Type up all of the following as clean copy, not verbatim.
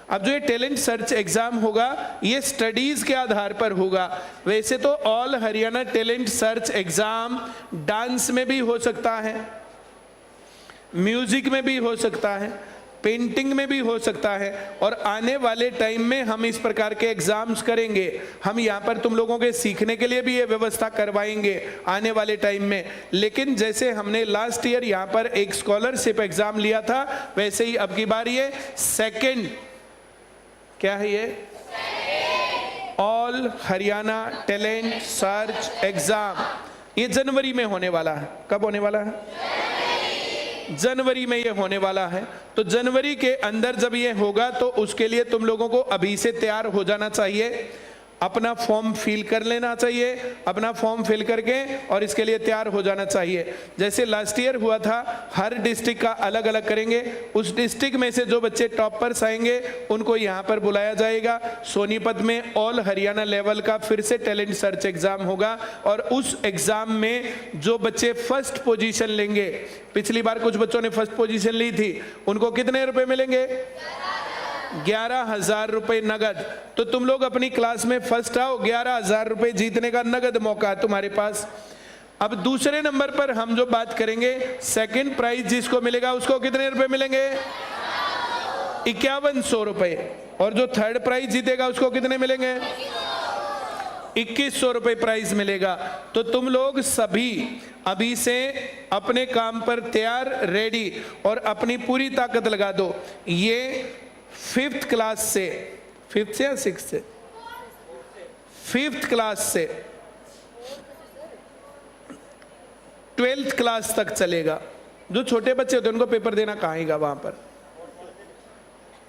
अब जो ये टैलेंट सर्च एग्जाम होगा ये स्टडीज के आधार पर होगा। वैसे तो all Haryana talent search exam dance में भी हो सकता है, म्यूजिक में भी हो सकता है, पेंटिंग में भी हो सकता है, और आने वाले टाइम में हम इस प्रकार के एग्जाम्स करेंगे। हम यहाँ पर तुम लोगों के सीखने के लिए भी ये व्यवस्था करवाएंगे आने वाले टाइम में। लेकिन जैसे हमने लास्ट ईयर यहाँ पर एक स्कॉलरशिप एग्जाम लिया था, वैसे ही अब की बार ये सेकंड, क्या है ये, all Haryana talent search exam, ये जनवरी में होने वाला है। कब होने वाला है? जनवरी में ये होने वाला है। तो जनवरी के अंदर जब ये होगा तो उसके लिए तुम लोगों को अभी से तैयार हो जाना चाहिए, अपना फॉर्म फिल कर लेना चाहिए, अपना फॉर्म फिल करके और इसके लिए तैयार हो जाना चाहिए। जैसे लास्ट ईयर हुआ था, हर डिस्ट्रिक्ट का अलग अलग करेंगे। उस डिस्ट्रिक्ट में से जो बच्चे टॉपर्स आएंगे उनको यहाँ पर बुलाया जाएगा। सोनीपत में ऑल हरियाणा लेवल का फिर से टैलेंट सर्च एग्जाम होगा, और उस एग्जाम में जो बच्चे फर्स्ट पोजीशन लेंगे, पिछली बार कुछ बच्चों ने फर्स्ट पोजीशन ली थी, उनको कितने रुपए मिलेंगे? 11,000 रुपए नगद। तो तुम लोग अपनी क्लास में फर्स्ट आओ, 11,000 रुपए जीतने का नगद मौका है तुम्हारे पास। अब दूसरे नंबर पर हम जो बात करेंगे, सेकंड प्राइज जिसको मिलेगा उसको कितने रुपए मिलेंगे? 5100 रुपए। और जो थर्ड प्राइज जीतेगा उसको कितने मिलेंगे? 2100 रुपए प्राइज मिलेगा। तो तुम लोग सभी अभी से अपने काम पर तैयार, रेडी, और अपनी पूरी ताकत लगा दो। ये 5th क्लास से, 5th से या 6th से, 5th क्लास से 12th क्लास तक चलेगा। जो छोटे बच्चे होते हैं उनको पेपर देना कहाँ आएगा, वहां पर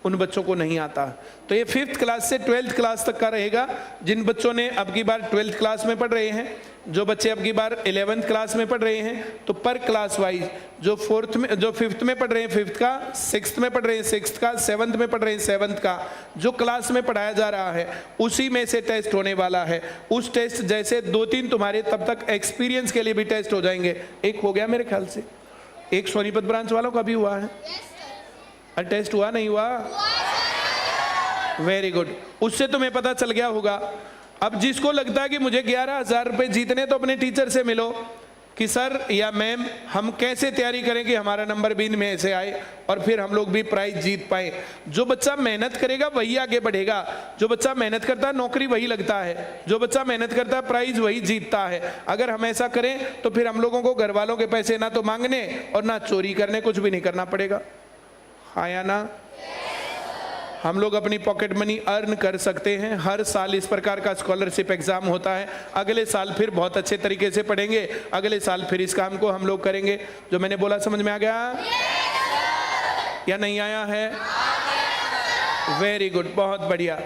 उन बच्चों को नहीं आता। तो ये 5th क्लास से 12th क्लास तक का रहेगा। जिन बच्चों ने अब की बार 12th क्लास में पढ़ रहे हैं, जो बच्चे अब की बार 11th क्लास में पढ़ रहे हैं, तो पर क्लास वाइज जो 4th में, जो 5th में पढ़ रहे हैं 5th का, 6th में पढ़ रहे हैं 6th का, 7th में पढ़ रहे हैं 7th का, जो क्लास में पढ़ाया जा रहा है उसी में से टेस्ट होने वाला है। उस टेस्ट जैसे 2-3 तुम्हारे तब तक एक्सपीरियंस के लिए भी टेस्ट हो जाएंगे। एक हो गया मेरे ख्याल से, एक सोनीपत ब्रांच वालों का भी हुआ है। टेस्ट हुआ नहीं हुआ? वेरी गुड, उससे तुम्हें पता चल गया होगा। अब जिसको लगता है कि मुझे 11,000 रुपए जीतने, तो अपने टीचर से मिलो कि सर या मैम हम कैसे तैयारी करें कि हमारा नंबर भी में से आए और फिर हम लोग भी प्राइज जीत पाए। जो बच्चा मेहनत करेगा वही आगे बढ़ेगा। जो बच्चा मेहनत करता है नौकरी वही लगता है, जो बच्चा मेहनत करता है प्राइज वही जीतता है। अगर हम ऐसा करें तो फिर हम लोगों को घर वालों के पैसे ना तो मांगने और ना चोरी करने, कुछ भी नहीं करना पड़ेगा। हाँ या ना? हम लोग अपनी पॉकेट मनी अर्न कर सकते हैं। हर साल इस प्रकार का स्कॉलरशिप एग्जाम होता है। अगले साल फिर बहुत अच्छे तरीके से पढ़ेंगे, अगले साल फिर इस काम को हम लोग करेंगे। जो मैंने बोला समझ में आ गया या नहीं आया है? वेरी गुड, बहुत बढ़िया।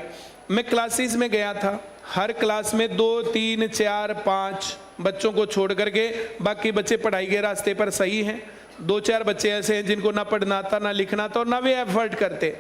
मैं क्लासेस में गया था, हर क्लास में 2, 3, 4, 5 बच्चों को छोड़ करके बाकी बच्चे पढ़ाई के रास्ते पर सही हैं। 2-4 बच्चे ऐसे हैं जिनको ना पढ़ना आता, ना लिखना आता, और ना वे एफर्ट करते,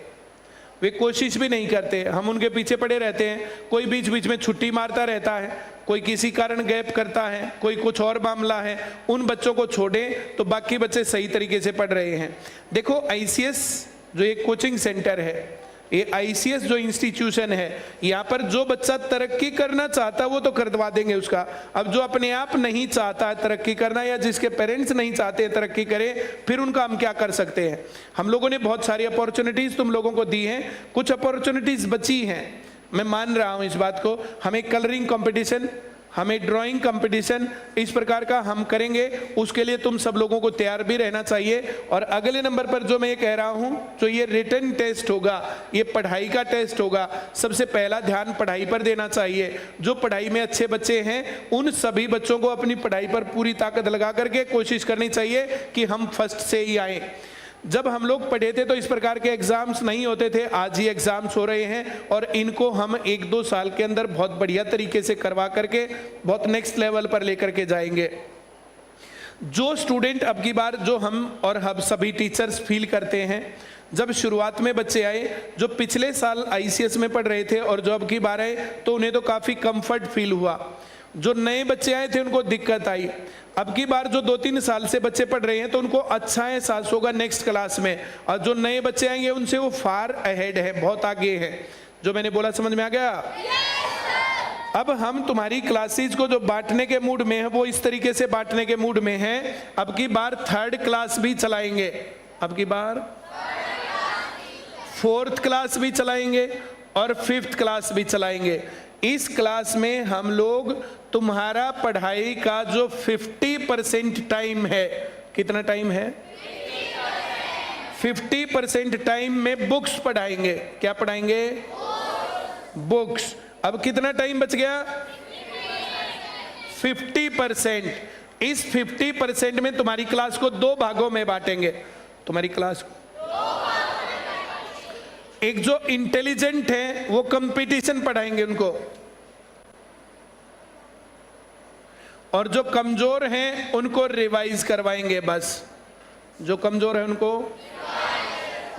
वे कोशिश भी नहीं करते। हम उनके पीछे पड़े रहते हैं। कोई बीच बीच में छुट्टी मारता रहता है, कोई किसी कारण गैप करता है, कोई कुछ और मामला है। उन बच्चों को छोड़ें तो बाकी बच्चे सही तरीके से पढ़ रहे हैं। देखो आईसीएस जो एक कोचिंग सेंटर है, ये आईसीएस जो इंस्टीट्यूशन है, यहाँ पर जो बच्चा तरक्की करना चाहता है वो तो करवा देंगे उसका। अब जो अपने आप नहीं चाहता है तरक्की करना, या जिसके पेरेंट्स नहीं चाहते तरक्की करे, फिर उनका हम क्या कर सकते हैं? हम लोगों ने बहुत सारी अपॉर्चुनिटीज तुम लोगों को दी हैं, कुछ अपॉर्चुनिटीज बची हैं, मैं मान रहा हूं इस बात को। हमें कलरिंग कंपटीशन, हमें ड्राइंग कंपटीशन, इस प्रकार का हम करेंगे। उसके लिए तुम सब लोगों को तैयार भी रहना चाहिए। और अगले नंबर पर जो मैं ये कह रहा हूं, जो ये रिटन टेस्ट होगा, ये पढ़ाई का टेस्ट होगा। सबसे पहला ध्यान पढ़ाई पर देना चाहिए। जो पढ़ाई में अच्छे बच्चे हैं उन सभी बच्चों को अपनी पढ़ाई पर पूरी ताकत लगा करके कोशिश करनी चाहिए कि हम फर्स्ट से ही आए। जब हम लोग पढ़े थे तो इस प्रकार के एग्जाम्स नहीं होते थे, आज ही एग्जाम्स हो रहे हैं, और इनको हम 1-2 साल के अंदर बहुत बढ़िया तरीके से करवा करके बहुत नेक्स्ट लेवल पर लेकर के जाएंगे। जो स्टूडेंट अब की बार, जो हम और हम सभी टीचर्स फील करते हैं, जब शुरुआत में बच्चे आए जो पिछले साल आईसीएस में पढ़ रहे थे और जो अब की बार आए, तो उन्हें तो काफ़ी कंफर्ट फील हुआ। जो नए बच्चे आए थे उनको दिक्कत आई। अब की बार जो 2-3 साल से बच्चे पढ़ रहे हैं तो उनको अच्छा एहसास होगा नेक्स्ट क्लास में, और जो नए बच्चे आएंगे उनसे वो फार अहेड है, बहुत आगे है। जो मैंने बोला समझ में आ गया? अब हम तुम्हारी क्लासेस को जो बांटने के मूड में है वो इस तरीके से बांटने के मूड में है। अब की बार 3rd क्लास भी चलाएंगे, अब की बार 4th क्लास भी चलाएंगे और 5th क्लास भी चलाएंगे। इस क्लास में हम लोग तुम्हारा पढ़ाई का जो 50% टाइम है, कितना टाइम है? 50% टाइम में बुक्स पढ़ाएंगे। क्या पढ़ाएंगे? बुक्स। अब कितना टाइम बच गया? 50%। इस 50% में तुम्हारी क्लास को 2 भागों में बांटेंगे। तुम्हारी क्लास को एक जो इंटेलिजेंट है वो कंपटीशन पढ़ाएंगे उनको, और जो कमजोर हैं उनको रिवाइज करवाएंगे। बस जो कमजोर है उनको,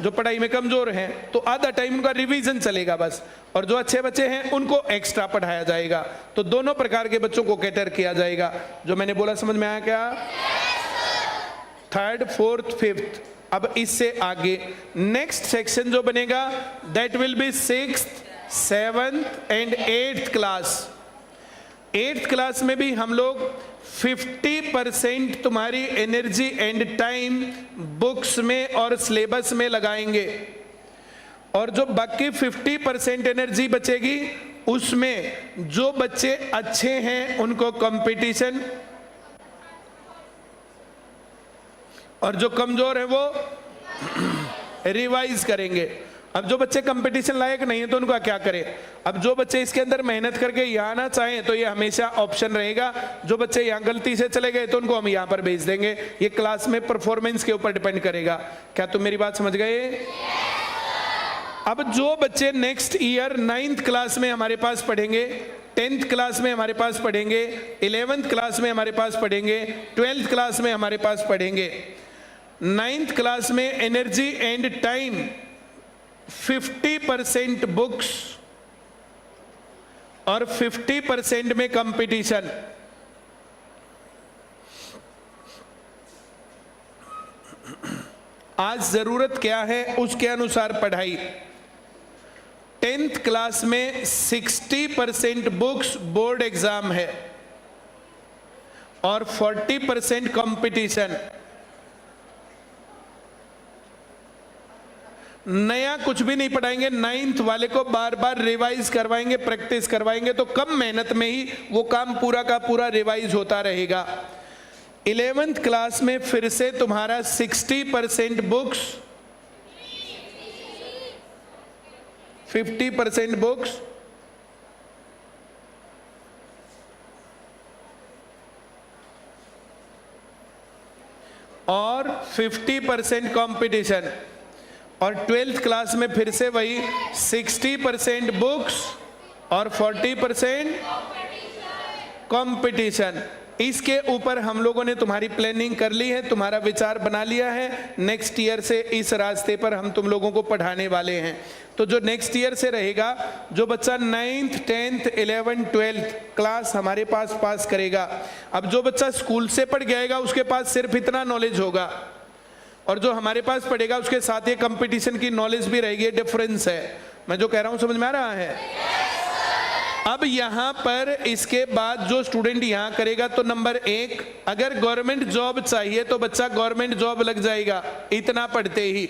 जो पढ़ाई में कमजोर हैं तो आधा टाइम उनका रिवीजन चलेगा बस, और जो अच्छे बच्चे हैं उनको एक्स्ट्रा पढ़ाया जाएगा। तो दोनों प्रकार के बच्चों को कैटर किया जाएगा। जो मैंने बोला समझ में आया क्या? 3rd, 4th, 5th। अब इससे आगे नेक्स्ट सेक्शन जो बनेगा that will be 6th, 7th and 8th class. 8th class में भी हम लोग 50% तुम्हारी एनर्जी एंड टाइम बुक्स में और सिलेबस में लगाएंगे, और जो बाकी 50% एनर्जी बचेगी उसमें जो बच्चे अच्छे हैं उनको कंपटीशन, और जो कमजोर है वो रिवाइज करेंगे। अब जो बच्चे कंपटीशन लायक नहीं है तो उनका क्या करें? अब जो बच्चे इसके अंदर मेहनत करके यहाँ आना चाहें तो ये हमेशा ऑप्शन रहेगा। जो बच्चे यहाँ गलती से चले गए तो उनको हम यहाँ पर भेज देंगे। ये क्लास में परफॉर्मेंस के ऊपर डिपेंड करेगा। क्या तुम मेरी बात समझ गए? अब जो बच्चे नेक्स्ट ईयर 9th क्लास में हमारे पास पढ़ेंगे, 10th क्लास में हमारे पास पढ़ेंगे, 11th क्लास में हमारे पास पढ़ेंगे, 12th क्लास में हमारे पास पढ़ेंगे। 9th क्लास में एनर्जी एंड टाइम 50% बुक्स और 50% में कंपटीशन। आज जरूरत क्या है उसके अनुसार पढ़ाई। 10th क्लास में 60% बुक्स बोर्ड एग्जाम है और 40% कंपटीशन। नया कुछ भी नहीं पढ़ाएंगे, 9th वाले को बार बार रिवाइज करवाएंगे, प्रैक्टिस करवाएंगे, तो कम मेहनत में ही वो काम पूरा का पूरा रिवाइज होता रहेगा। 11th क्लास में फिर से तुम्हारा 60% बुक्स, 50% बुक्स और 50% कंपटीशन। और 12th क्लास में फिर से वही 60% बुक्स और 40% कंपटीशन। इसके ऊपर हम लोगों ने तुम्हारी प्लानिंग कर ली है, तुम्हारा विचार बना लिया है। नेक्स्ट ईयर से इस रास्ते पर हम तुम लोगों को पढ़ाने वाले हैं। तो जो नेक्स्ट ईयर से रहेगा, जो बच्चा 9th, 10th, 11th, 12th class हमारे पास करेगा, अब जो बच्चा स्कूल से पढ़ जाएगा उसके पास सिर्फ इतना नॉलेज होगा, और जो हमारे पास पढ़ेगा उसके साथ ये कंपटीशन की नॉलेज भी रहेगी। डिफरेंस है, मैं जो कह रहा हूं समझ में आ रहा है? अब यहाँ पर इसके बाद जो स्टूडेंट यहाँ करेगा तो नंबर 1, अगर गवर्नमेंट जॉब चाहिए तो बच्चा गवर्नमेंट जॉब लग जाएगा इतना पढ़ते ही।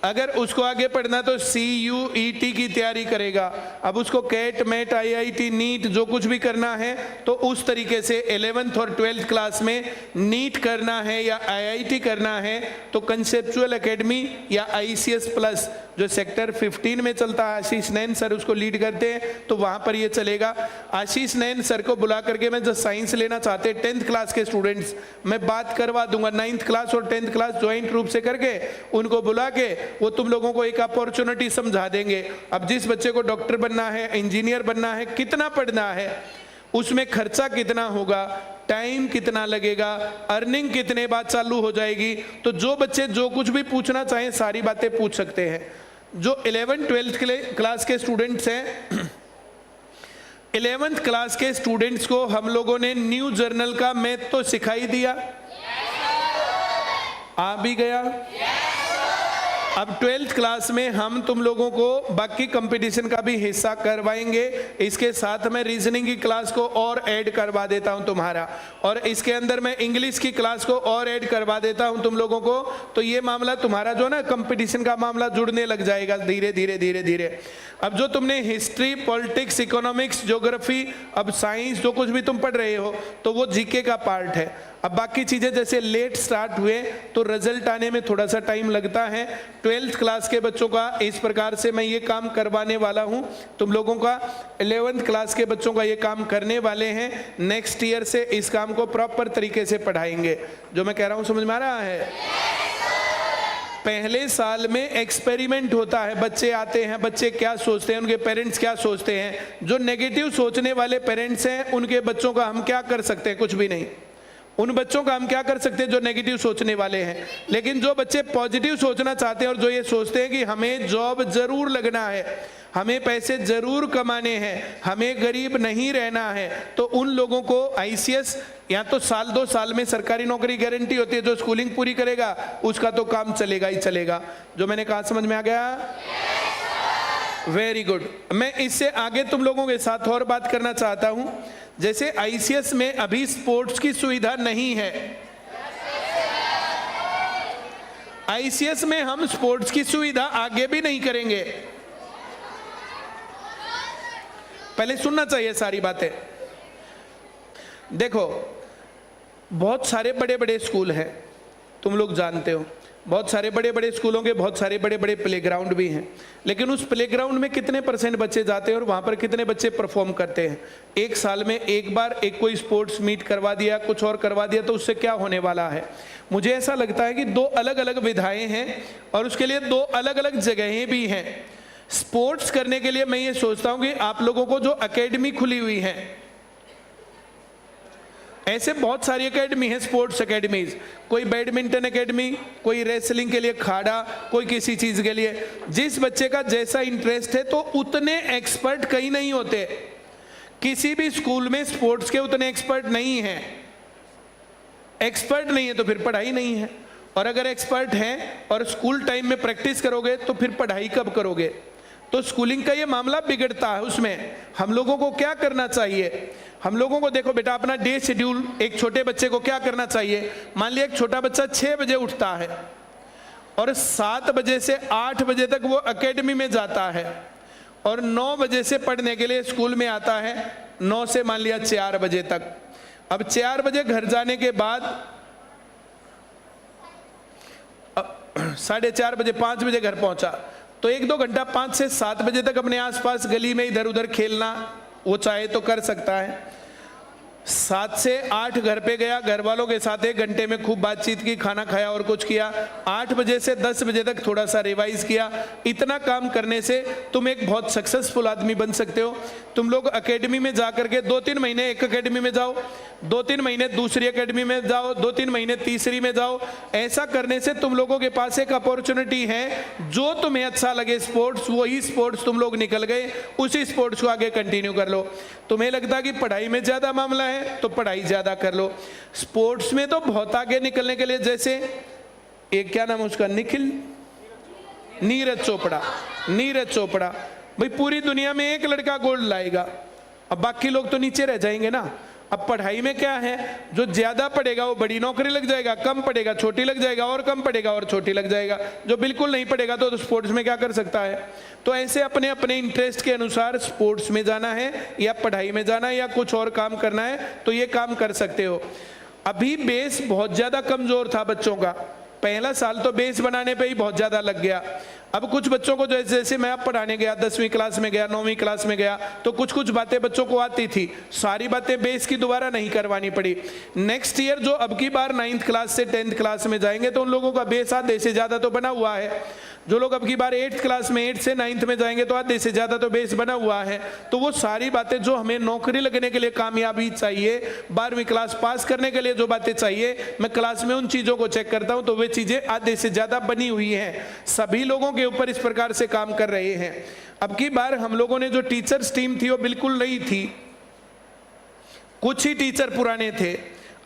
अगर उसको आगे पढ़ना तो CUET की तैयारी करेगा। अब उसको कैट, मैट, IIT, नीट जो कुछ भी करना है तो उस तरीके से 11th और 12th क्लास में नीट करना है या IIT करना है तो कंसेप्चुअल एकेडमी या ICS प्लस जो सेक्टर 15 में चलता है, आशीष नैन सर उसको लीड करते हैं, तो वहाँ पर ये चलेगा। आशीष नैन सर को बुला करके मैं जो साइंस लेना चाहते हैं 10th क्लास के स्टूडेंट्स, मैं बात करवा दूंगा। 9th क्लास और 10th क्लास ज्वाइंट रूप से करके उनको बुला के वो तुम लोगों को एक अपॉर्चुनिटी समझा देंगे। अब जिस बच्चे को डॉक्टर बनना है, इंजीनियर बनना है, कितना पढ़ना है, उसमें खर्चा कितना होगा, टाइम कितना लगेगा, अर्निंग कितने बाद चालू हो जाएगी, तो जो बच्चे जो कुछ भी पूछना चाहें सारी बातें पूछ सकते हैं। जो 11th 12th क्लास के स्टूडेंट्स हैं 11th क्लास के स्टूडेंट्स को हम लोगों ने न्यू जर्नल का मैथ तो सिखाई दिया, आ भी गया। अब 12th क्लास में हम तुम लोगों को बाकी कंपटीशन का भी हिस्सा करवाएंगे। इसके साथ मैं रीजनिंग की क्लास को और ऐड करवा देता हूं तुम्हारा, और इसके अंदर मैं इंग्लिश की क्लास को और ऐड करवा देता हूं तुम लोगों को। तो ये मामला तुम्हारा जो ना कंपटीशन का मामला जुड़ने लग जाएगा धीरे धीरे धीरे धीरे। अब जो तुमने हिस्ट्री, पॉलिटिक्स, इकोनॉमिक्स, ज्योग्राफी, अब साइंस, जो कुछ भी तुम पढ़ रहे हो तो वो जीके का पार्ट है। अब बाकी चीजें जैसे लेट स्टार्ट हुए तो रिजल्ट आने में थोड़ा सा टाइम लगता है। 12th क्लास के बच्चों का इस प्रकार से मैं ये काम करवाने वाला हूं। तुम लोगों का 11th क्लास के बच्चों का ये काम करने वाले हैं। नेक्स्ट ईयर से इस काम को प्रॉपर तरीके से पढ़ाएंगे। जो मैं कह रहा हूं समझ में आ रहा है? पहले साल में एक्सपेरिमेंट होता है, बच्चे आते हैं, बच्चे क्या सोचते हैं, उनके पेरेंट्स क्या सोचते हैं। जो नेगेटिव सोचने वाले पेरेंट्स हैं उनके बच्चों का हम क्या कर सकते हैं? कुछ भी नहीं। उन बच्चों का हम क्या कर सकते हैं जो नेगेटिव सोचने वाले हैं। लेकिन जो बच्चे पॉजिटिव सोचना चाहते हैं और जो ये सोचते हैं कि हमें जॉब जरूर लगना है, हमें पैसे जरूर कमाने हैं, हमें गरीब नहीं रहना है, तो उन लोगों को ICS या तो साल 2 साल में सरकारी नौकरी गारंटी होती है। जो स्कूलिंग पूरी करेगा उसका तो काम चलेगा ही चलेगा। जो मैंने कहा समझ में आ गया? Very good. मैं इससे आगे तुम लोगों के साथ और बात करना चाहता हूं। जैसे ICS में अभी स्पोर्ट्स की सुविधा नहीं है। ICS में हम स्पोर्ट्स की सुविधा आगे भी नहीं करेंगे। पहले सुनना चाहिए सारी बातें। देखो, बहुत सारे बड़े बड़े स्कूल हैं, तुम लोग जानते हो। बहुत सारे बड़े बड़े स्कूलों के बहुत सारे बड़े बड़े प्लेग्राउंड भी हैं। लेकिन उस प्लेग्राउंड में कितने % बच्चे जाते हैं और वहाँ पर कितने बच्चे परफॉर्म करते हैं? एक साल में एक बार एक कोई स्पोर्ट्स मीट करवा दिया, कुछ और करवा दिया, तो उससे क्या होने वाला है? मुझे ऐसा लगता है कि 2 अलग अलग विधाएं हैं और उसके लिए 2 अलग अलग जगहें भी हैं। स्पोर्ट्स करने के लिए मैं ये सोचता हूँ कि आप लोगों को जो अकेडमी खुली हुई है, ऐसे बहुत सारी एकेडमी है, स्पोर्ट्स एकेडमीज। कोई बैडमिंटन एकेडमी, कोई रेसलिंग के लिए खाड़ा, कोई किसी चीज के लिए। जिस बच्चे का जैसा इंटरेस्ट है, तो उतने एक्सपर्ट कहीं नहीं होते। किसी भी स्कूल में स्पोर्ट्स के उतने एक्सपर्ट नहीं हैं। एक्सपर्ट नहीं है तो फिर पढ़ाई नहीं है, और अगर एक्सपर्ट हैं और स्कूल टाइम में प्रैक्टिस करोगे तो फिर पढ़ाई कब करोगे? तो स्कूलिंग का ये मामला बिगड़ता है। उसमें हम लोगों को क्या करना चाहिए? हम लोगों को देखो बेटा, अपना डे शेड्यूल, एक छोटे बच्चे को क्या करना चाहिए? मान लिया एक छोटा बच्चा 6 बजे उठता है और 7 बजे से 8 बजे तक वो एकेडमी में जाता है और 9 बजे से पढ़ने के लिए स्कूल में आता है, 9 से मान लिया 4 बजे तक। अब 4 बजे घर जाने के बाद 4:30 बजे 5 बजे घर पहुंचा, तो 1-2 घंटा 5 से 7 बजे तक अपने आसपास गली में इधर उधर खेलना वो चाहे तो कर सकता है। 7 से 8 घर पे गया, घर वालों के साथ 1 घंटे में खूब बातचीत की, खाना खाया और कुछ किया। 8 बजे से 10 बजे तक थोड़ा सा रिवाइज किया। इतना काम करने से तुम एक बहुत सक्सेसफुल आदमी बन सकते हो। तुम लोग एकेडमी में जा करके 2-3 महीने एक एकेडमी में जाओ, 2-3 महीने दूसरी एकेडमी में जाओ, 2-3 महीने तीसरी में जाओ। ऐसा करने से तुम लोगों के पास एक अपॉर्चुनिटी है, जो तुम्हें अच्छा लगे स्पोर्ट्स, वही स्पोर्ट्स तुम लोग निकल गए, उसी स्पोर्ट्स को आगे कंटिन्यू कर लो। तुम्हें लगता है कि पढ़ाई में ज्यादा मामला है तो पढ़ाई ज्यादा कर लो। स्पोर्ट्स में तो बहुत आगे निकलने के लिए, जैसे एक क्या नाम है उसका, नीरज चोपड़ा भाई, पूरी दुनिया में एक लड़का गोल्ड लाएगा, अब बाकी लोग तो नीचे रह जाएंगे ना। अब पढ़ाई में क्या है, जो ज्यादा पढ़ेगा वो बड़ी नौकरी लग जाएगा, कम पढ़ेगा छोटी लग जाएगा, और कम पढ़ेगा और छोटी लग जाएगा। जो बिल्कुल नहीं पढ़ेगा तो स्पोर्ट्स में क्या कर सकता है? तो ऐसे अपने अपने इंटरेस्ट के अनुसार स्पोर्ट्स में जाना है या पढ़ाई में जाना है या कुछ और काम करना है तो ये काम कर सकते हो। अभी बेस बहुत ज्यादा कमजोर था बच्चों का, पहला साल तो बेस बनाने पे ही बहुत ज्यादा लग गया। अब कुछ बच्चों को जैसे जैसे मैं अब पढ़ाने गया, 10वीं क्लास में गया, 9वीं क्लास में गया, तो कुछ कुछ बातें बच्चों को आती थी, सारी बातें बेस की दोबारा नहीं करवानी पड़ी। नेक्स्ट ईयर जो अब की बार 9th क्लास से 10th क्लास में जाएंगे तो उन लोगों का बेस आधे से ज्यादा तो बना हुआ है। जो लोग अब की बार 8th क्लास में 8 से 9th में जाएंगे तो आधे से ज्यादा तो बेस बना हुआ है। तो वो सारी बातें जो हमें नौकरी लगने के लिए कामयाबी चाहिए, 12वीं क्लास पास करने के लिए जो बातें चाहिए, मैं क्लास में उन चीजों को चेक करता हूं तो वे चीजें आधे से ज्यादा बनी हुई हैं। सभी लोगों के ऊपर इस प्रकार से काम कर रहे हैं। अब की बार हम लोगों ने जो टीचर्स टीम थी वो बिल्कुल नहीं थी, कुछ ही टीचर पुराने थे,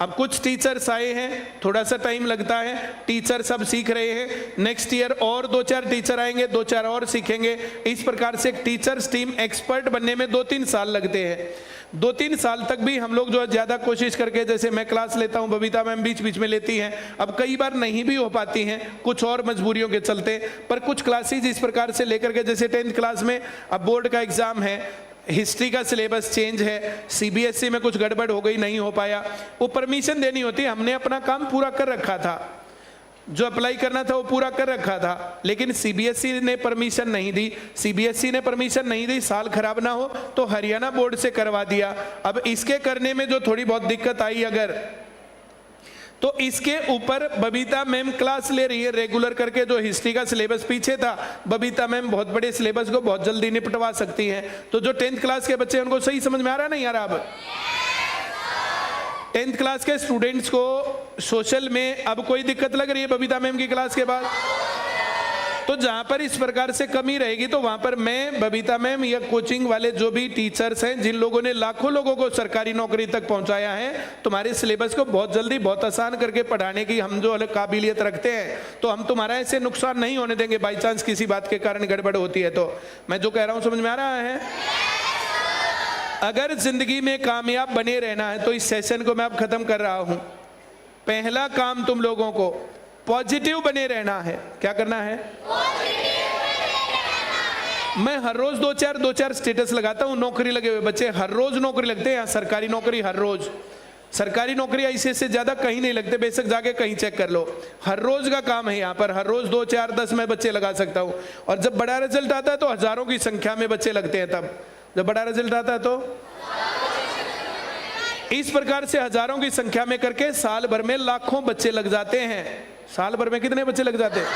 अब कुछ टीचर्स आए हैं, थोड़ा सा टाइम लगता है, टीचर सब सीख रहे हैं। नेक्स्ट ईयर और 2-4 टीचर आएंगे, 2-4 और सीखेंगे। इस प्रकार से एक टीचर्स टीम एक्सपर्ट बनने में 2-3 साल लगते हैं। 2-3 साल तक भी हम लोग जो है ज़्यादा कोशिश करके, जैसे मैं क्लास लेता हूँ, बबीता मैम बीच बीच में लेती हैं, अब कई बार नहीं भी हो पाती हैं कुछ और मजबूरियों के चलते, पर कुछ क्लासेज इस प्रकार से लेकर के, जैसे 10th क्लास में अब बोर्ड का एग्ज़ाम है, हिस्ट्री का सिलेबस चेंज है, सीबीएसई में कुछ गड़बड़ हो गई, नहीं हो पाया, वो परमिशन देनी होती है। हमने अपना काम पूरा कर रखा था, जो अप्लाई करना था वो पूरा कर रखा था, लेकिन सीबीएसई ने परमिशन नहीं दी। सीबीएसई ने परमिशन नहीं दी, साल खराब ना हो तो हरियाणा बोर्ड से करवा दिया। अब इसके करने में जो थोड़ी बहुत दिक्कत आई अगर, तो इसके ऊपर बबीता मैम क्लास ले रही है रेगुलर करके। जो हिस्ट्री का सिलेबस पीछे था, बबीता मैम बहुत बड़े सिलेबस को बहुत जल्दी निपटवा सकती हैं। तो जो 10th क्लास के बच्चे, उनको सही समझ में आ रहा नहीं आ रहा? अब 10th क्लास के स्टूडेंट्स को सोशल में अब कोई दिक्कत लग रही है बबीता मैम की क्लास के बाद? तो जहां पर इस प्रकार से कमी रहेगी, तो वहां पर मैं, बबीता मैम या कोचिंग वाले जो भी टीचर्स हैं, जिन लोगों ने लाखों लोगों को सरकारी नौकरी तक पहुंचाया है, तुम्हारे सिलेबस को बहुत जल्दी बहुत आसान करके पढ़ाने की हम जो अलग काबिलियत रखते हैं, तो हम तुम्हारा ऐसे नुकसान नहीं होने देंगे बाई चांस किसी बात के कारण गड़बड़ होती है। तो मैं जो कह रहा हूं समझ में आ रहा है? अगर जिंदगी में कामयाब बने रहना है तो इस सेशन को मैं अब खत्म कर रहा हूं। पहला काम तुम लोगों को पॉजिटिव बने रहना है। क्या करना है? मैं हर रोज 2-4 स्टेटस लगाता हूं, नौकरी लगे हुए बच्चे हर रोज नौकरी लगते हैं। यहाँ सरकारी नौकरी हर रोज, सरकारी नौकरी ऐसे से ज्यादा कहीं नहीं लगते, बेशक जाके कहीं चेक कर लो। हर रोज का काम है यहाँ पर, हर रोज 2-4-10 मैं बच्चे लगा सकता हूँ। और जब बड़ा रिजल्ट आता है तो हजारों की संख्या में बच्चे लगते हैं। तब जब बड़ा रिजल्ट आता है तो इस प्रकार से हजारों की संख्या में करके साल भर में लाखों बच्चे लग जाते हैं। साल भर में कितने बच्चे लग जाते हैं?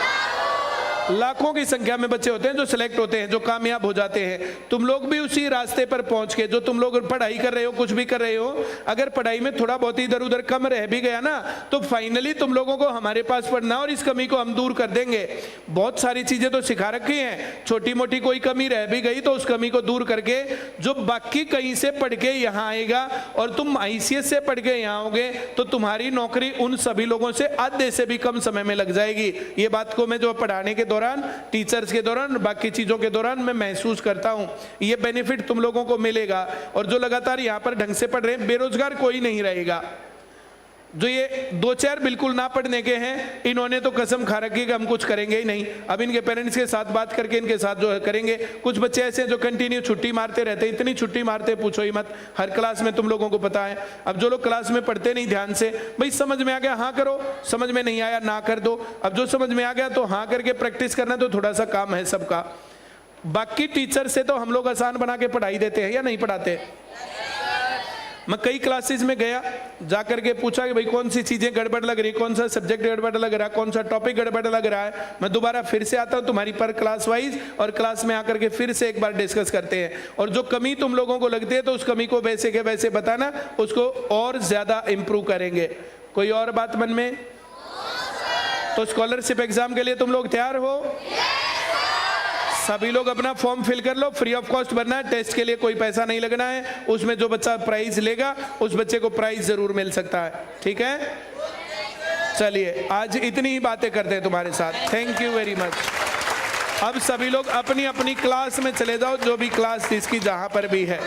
लाखों की संख्या में बच्चे होते हैं जो सिलेक्ट होते हैं, जो कामयाब हो जाते हैं। तुम लोग भी उसी रास्ते पर पहुंच के, जो तुम लोग पढ़ाई कर रहे हो, कुछ भी कर रहे हो, अगर पढ़ाई में थोड़ा बहुत इधर उधर कम रह भी गया ना, तो फाइनली तुम लोगों को हमारे पास पढ़ना, और इस कमी को हम दूर कर देंगे। बहुत सारी चीजें तो सिखा रखी हैं, छोटी मोटी कोई कमी रह भी गई तो उस कमी को दूर करके जो बाकी कहीं से पढ़ के यहाँ आएगा और तुम ICS से पढ़ के यहाँ आओगे, तो तुम्हारी नौकरी उन सभी लोगों से आधे से भी कम समय में लग जाएगी। ये बात को मैं जो पढ़ाने के दौरान, टीचर्स के दौरान, बाकी चीजों के दौरान मैं महसूस करता हूं। ये बेनिफिट तुम लोगों को मिलेगा। और जो लगातार यहां पर ढंग से पढ़ रहे हैं, बेरोजगार कोई नहीं रहेगा। जो ये 2-4 बिल्कुल ना पढ़ने के हैं, इन्होंने तो कसम खा रखी कि हम कुछ करेंगे ही नहीं। अब इनके पेरेंट्स के साथ बात करके इनके साथ जो है करेंगे। कुछ बच्चे ऐसे जो कंटिन्यू छुट्टी मारते रहते हैं, इतनी छुट्टी मारते पूछो ही मत, हर क्लास में तुम लोगों को पता है। अब जो लोग क्लास में पढ़ते नहीं ध्यान से, भाई समझ में आ गया हाँ करो, समझ में नहीं आया ना कर दो। अब जो समझ में आ गया तो हाँ करके प्रैक्टिस करना, तो थोड़ा सा काम है सबका। बाकी टीचर से तो हम लोग आसान बना के पढ़ाई देते हैं या नहीं पढ़ाते? मैं कई क्लासेस में गया, जाकर के पूछा कि भाई कौन सी चीजें गड़बड़ लग रही, कौन सा सब्जेक्ट गड़बड़ लग रहा है, कौन सा टॉपिक गड़बड़ लग रहा है। मैं दोबारा फिर से आता हूं तुम्हारी पर क्लास वाइज, और क्लास में आकर के फिर से एक बार डिस्कस करते हैं। और जो कमी तुम लोगों को लगती है तो उस कमी को वैसे के वैसे बताना, उसको और ज्यादा इंप्रूव करेंगे। कोई और बात मन में? तो स्कॉलरशिप एग्जाम के लिए तुम लोग तैयार हो? सभी लोग अपना फॉर्म फिल कर लो, फ्री ऑफ कॉस्ट भरना है, टेस्ट के लिए कोई पैसा नहीं लगना है। उसमें जो बच्चा प्राइज लेगा उस बच्चे को प्राइज जरूर मिल सकता है। ठीक है, चलिए आज इतनी ही बातें करते हैं तुम्हारे साथ। Thank you very much. अब सभी लोग अपनी अपनी क्लास में चले जाओ, जो भी क्लास जिसकी जहां पर भी है।